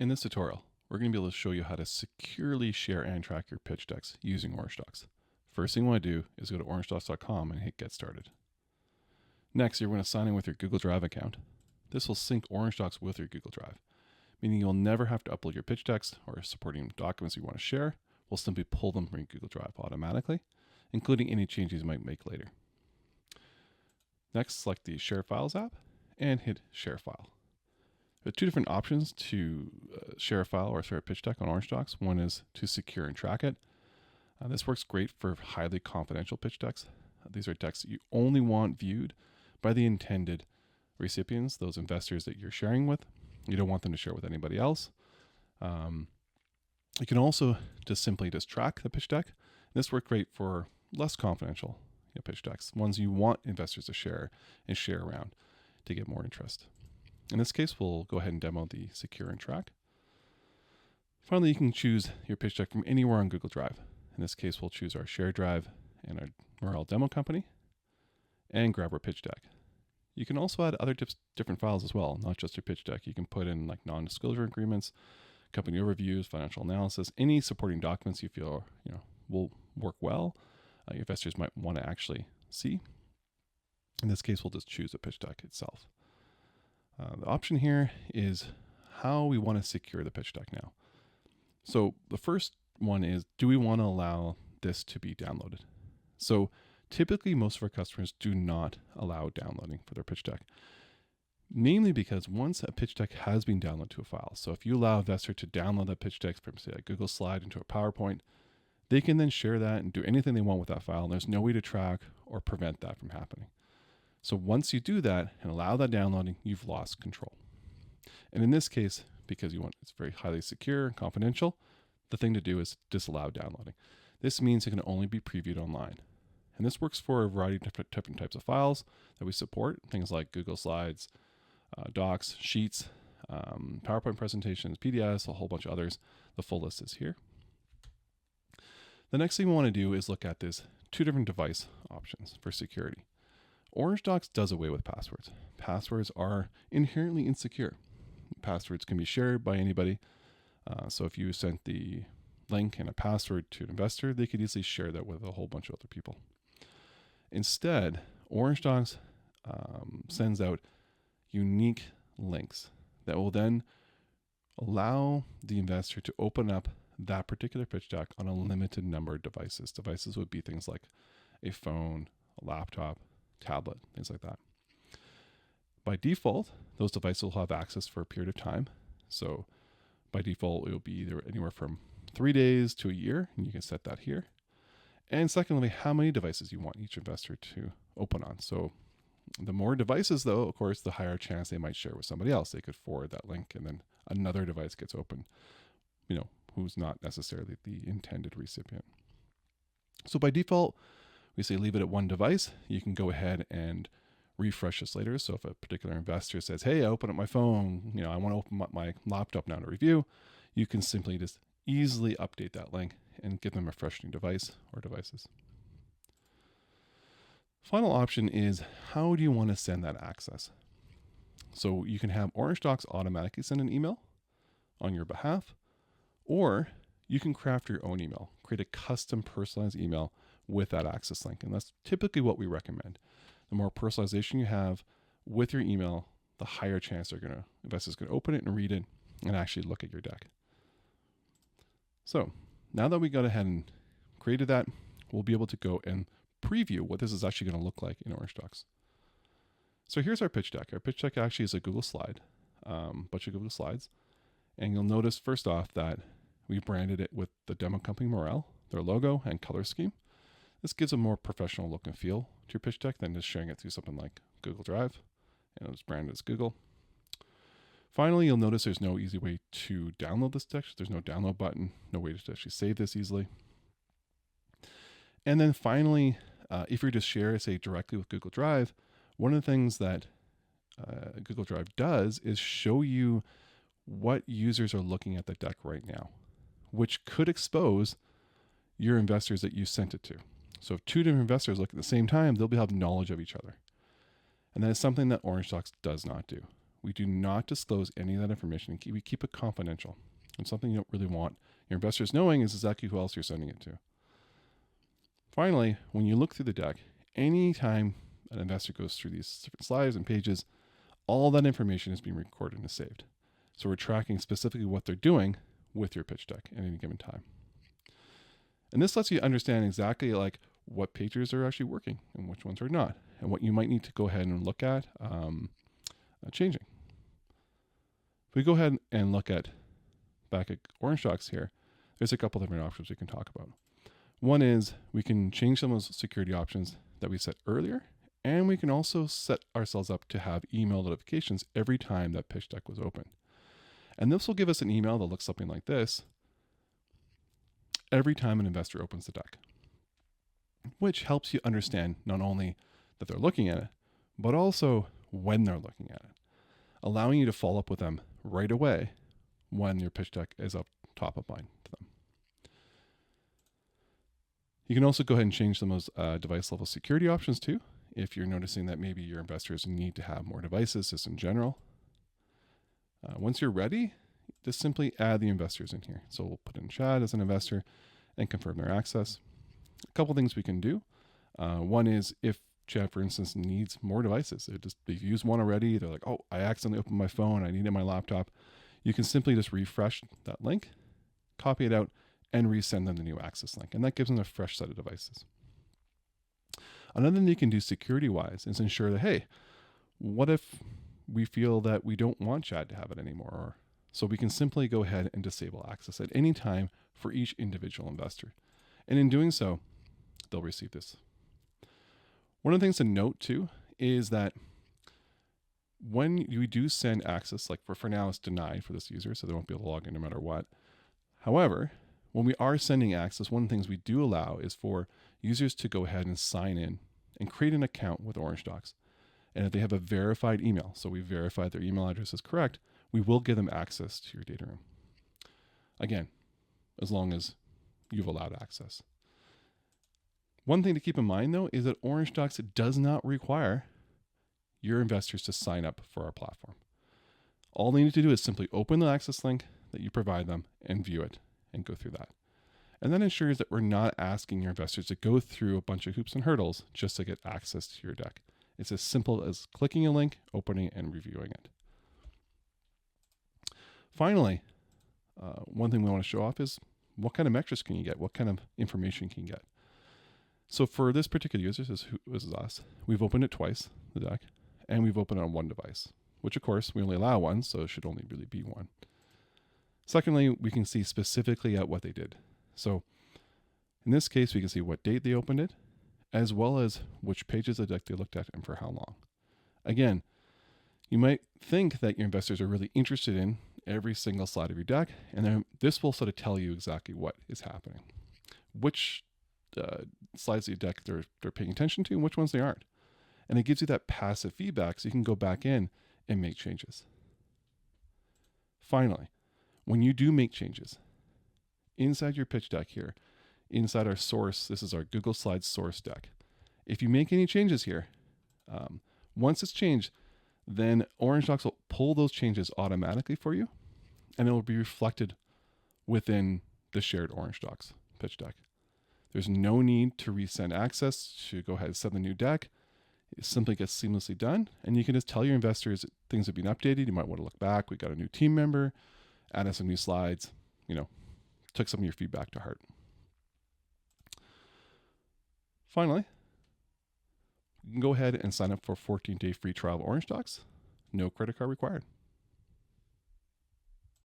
In this tutorial, we're going to be able to show you how to securely share and track your pitch decks using OrangeDocs. First thing you want to do is go to orangedocs.com and hit Get Started. Next, you're going to sign in with your Google Drive account. This will sync OrangeDocs with your Google Drive, meaning you'll never have to upload your pitch decks or supporting documents you want to share. We'll simply pull them from your Google Drive automatically, including any changes you might make later. Next, select the Share Files app and hit Share File. There are two different options to share a file or share a pitch deck on OrangeDocs. One is to secure and track it. This works great for highly confidential pitch decks. These are decks that you only want viewed by the intended recipients, those investors that you're sharing with. You don't want them to share with anybody else. You can also just simply track the pitch deck. This works great for less confidential pitch decks, ones you want investors to share and share around to get more interest. In this case, we'll go ahead and demo the secure and track. Finally, you can choose your pitch deck from anywhere on Google Drive. In this case, we'll choose our share drive and our Morel demo company and grab our pitch deck. You can also add other different files as well, not just your pitch deck. You can put in like non-disclosure agreements, company overviews, financial analysis, any supporting documents you feel will work well. Your investors might want to actually see. In this case, we'll just choose the pitch deck itself. The option here is how we want to secure the pitch deck now. So the first one is, do we want to allow this to be downloaded? So typically most of our customers do not allow downloading for their pitch deck, namely because once a pitch deck has been downloaded to a file, so if you allow an investor to download that pitch deck from say a Google slide into a PowerPoint, they can then share that and do anything they want with that file. And there's no way to track or prevent that from happening. So once you do that and allow that downloading, you've lost control. And in this case, because it's very highly secure and confidential, the thing to do is disallow downloading. This means it can only be previewed online. And this works for a variety of different types of files that we support, things like Google Slides, Docs, Sheets, PowerPoint presentations, PDFs, a whole bunch of others. The full list is here. The next thing we want to do is look at this two different device options for security. OrangeDocs does away with passwords. Passwords are inherently insecure. Passwords can be shared by anybody. So if you sent the link and a password to an investor, they could easily share that with a whole bunch of other people. Instead, OrangeDocs sends out unique links that will then allow the investor to open up that particular pitch deck on a limited number of devices. Devices would be things like a phone, a laptop, tablet, things like that. By default, those devices will have access for a period of time. So by default, it will be either anywhere from 3 days to a year, and you can set that here. And secondly, how many devices you want each investor to open on. So the more devices, though, of course, the higher chance they might share with somebody else. They could forward that link and then another device gets opened, who's not necessarily the intended recipient. So by default, we say leave it at one device. You can go ahead and refresh this later. So if a particular investor says, hey, I open up my phone, I want to open up my laptop now to review, you can simply just easily update that link and give them a fresh new device or devices. Final option is, how do you want to send that access? So you can have OrangeDocs automatically send an email on your behalf, or you can craft your own email, create a custom personalized email with that access link. And that's typically what we recommend. The more personalization you have with your email, the higher chance investors are going to open it and read it and actually look at your deck. So now that we got ahead and created that, we'll be able to go and preview what this is actually going to look like in OrangeDocs. So here's our pitch deck. Our pitch deck actually is a Google slide, bunch of Google slides. And you'll notice first off that we branded it with the demo company Morel, their logo and color scheme. This gives a more professional look and feel to your pitch deck than just sharing it through something like Google Drive. And it was branded as Google. Finally, you'll notice there's no easy way to download this deck. There's no download button, no way to actually save this easily. And then finally, if you're to share, say, directly with Google Drive, one of the things that Google Drive does is show you what users are looking at the deck right now, which could expose your investors that you sent it to. So if two different investors look at the same time, they'll have knowledge of each other. And that is something that OrangeDocs does not do. we do not disclose any of that information. We keep it confidential. And something you don't really want your investors knowing is exactly who else you're sending it to. Finally, when you look through the deck, anytime an investor goes through these different slides and pages, all that information is being recorded and saved. So we're tracking specifically what they're doing with your pitch deck at any given time. And this lets you understand exactly like what pages are actually working and which ones are not, and what you might need to go ahead and look at changing. If we go ahead and look at back at Orange Docs here, there's a couple different options we can talk about. One is we can change some of those security options that we set earlier, and we can also set ourselves up to have email notifications every time that pitch deck was open. And this will give us an email that looks something like this every time an investor opens the deck, which helps you understand not only that they're looking at it, but also when they're looking at it, allowing you to follow up with them right away when your pitch deck is up top of mind to them. You can also go ahead and change some of those device level security options too, if you're noticing that maybe your investors need to have more devices just in general. Once you're ready, just simply add the investors in here. So we'll put in Chad as an investor and confirm their access. A couple things we can do. One is if Chad, for instance, needs more devices, they've used one already, they're like, oh, I accidentally opened my phone, I needed my laptop. You can simply just refresh that link, copy it out, and resend them the new access link. And that gives them a fresh set of devices. Another thing you can do security-wise is ensure that, hey, what if we feel that we don't want Chad to have it anymore? So we can simply go ahead and disable access at any time for each individual investor. And in doing so, they'll receive this. One of the things to note too is that when you do send access, like for now it's denied for this user, so they won't be able to log in no matter what. However, when we are sending access, one of the things we do allow is for users to go ahead and sign in and create an account with Orange Docs. And if they have a verified email, so we verified their email address is correct, we will give them access to your data room. Again, as long as you've allowed access. One thing to keep in mind though is that Orange Docs does not require your investors to sign up for our platform. All they need to do is simply open the access link that you provide them and view it and go through that. And that ensures that we're not asking your investors to go through a bunch of hoops and hurdles just to get access to your deck. It's as simple as clicking a link, opening it, and reviewing it. Finally, one thing we want to show off is what kind of metrics can you get? What kind of information can you get? So for this particular user, this is us, we've opened it twice, the deck, and we've opened it on one device, which of course we only allow one, so it should only really be one. Secondly, we can see specifically at what they did. So in this case, we can see what date they opened it, as well as which pages of the deck they looked at and for how long. Again, you might think that your investors are really interested in every single slide of your deck, and then this will sort of tell you exactly what is happening, which slides of your deck they're paying attention to and which ones they aren't. And it gives you that passive feedback so you can go back in and make changes. Finally, when you do make changes, inside your pitch deck here, inside our source, this is our Google Slides source deck. If you make any changes here, once it's changed, then Orange Docs will pull those changes automatically for you, and it will be reflected within the shared Orange Docs pitch deck. There's no need to resend access to go ahead and send the new deck. It simply gets seamlessly done, and you can just tell your investors things have been updated. You might want to look back. We got a new team member, added some new slides, took some of your feedback to heart. Finally, you can go ahead and sign up for a 14-day free trial of Orange Docs. No credit card required.